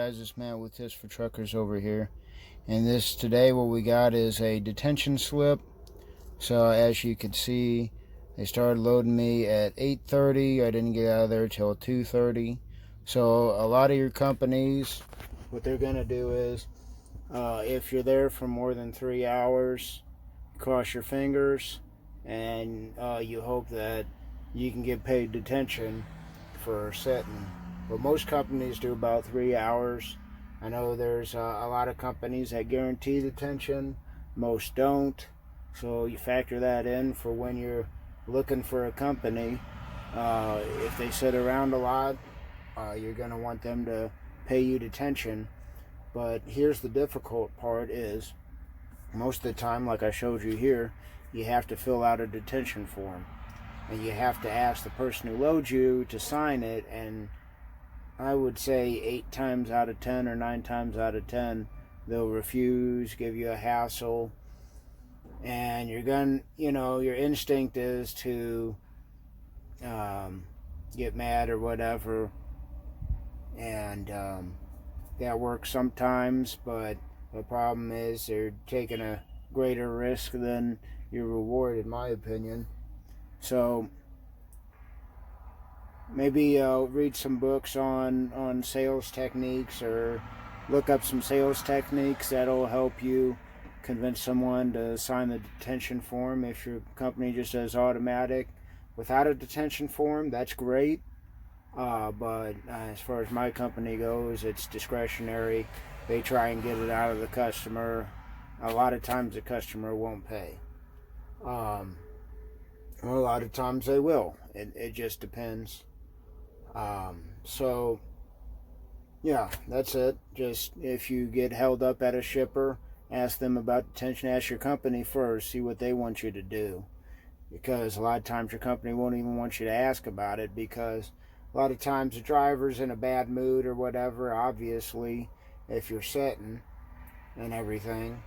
guys, it's Matt with Tips for Truckers over here. And this today what we got is a detention slip. So as you can see, they started loading me at 8:30. I didn't get out of there till 2:30. So a lot of your companies, what they're gonna do is, if you're there for more than 3 hours, cross your fingers and you hope that you can get paid detention for sitting. But most companies do about 3 hours. I know there's a lot of companies that guarantee detention. Most don't. So you factor that in for when you're looking for a company. If they sit around a lot, you're going to want them to pay you detention. But here's the difficult part is, most of the time, like I showed you here, you have to fill out a detention form. And you have to ask the person who loads you to sign it, and I would say 8 times out of 10 or 9 times out of 10 they'll refuse, give you a hassle, and you're gonna, your instinct is to get mad or whatever, and that works sometimes, but the problem is they're taking a greater risk than your reward, in my opinion. So maybe read some books on sales techniques, or look up some sales techniques that'll help you convince someone to sign the detention form. If your company just does automatic without a detention form, that's great. But as far as my company goes, it's discretionary. They try and get it out of the customer. A lot of times the customer won't pay. A lot of times they will. It just depends. So yeah, that's it. Just if you get held up at a shipper, ask them about detention. Ask your company first, see what they want you to do, because a lot of times your company won't even want you to ask about it, because a lot of times the driver's in a bad mood or whatever. Obviously, if you're sitting and everything,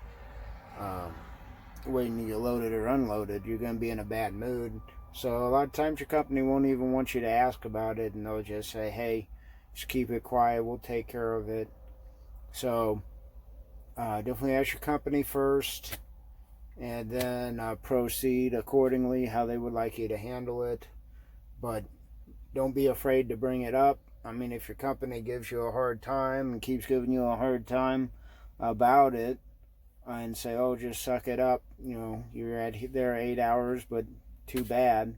when you get loaded or unloaded, you're going to be in a bad mood. So a lot of times your company won't even want you to ask about it, and they'll just say, hey, just keep it quiet, we'll take care of it. So definitely ask your company first, and then proceed accordingly how they would like you to handle it. But don't be afraid to bring it up. I mean, if your company gives you a hard time and keeps giving you a hard time about it, and say, oh, just suck it up, you're there 8 hours, but too bad,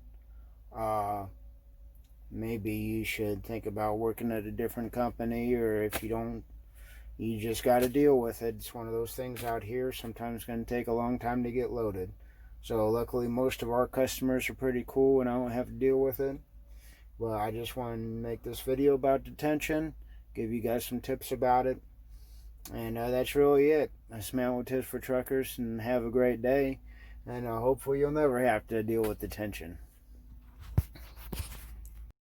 maybe you should think about working at a different company. Or if you don't, you just got to deal with it. It's one of those things out here. Sometimes it's going to take a long time to get loaded. So luckily most of our customers are pretty cool and I don't have to deal with it. Well, I just want to make this video about detention, give you guys some tips about it, and that's really it. That's Matt with Tips for Truckers, and have a great day, and hopefully you'll never have to deal with detention.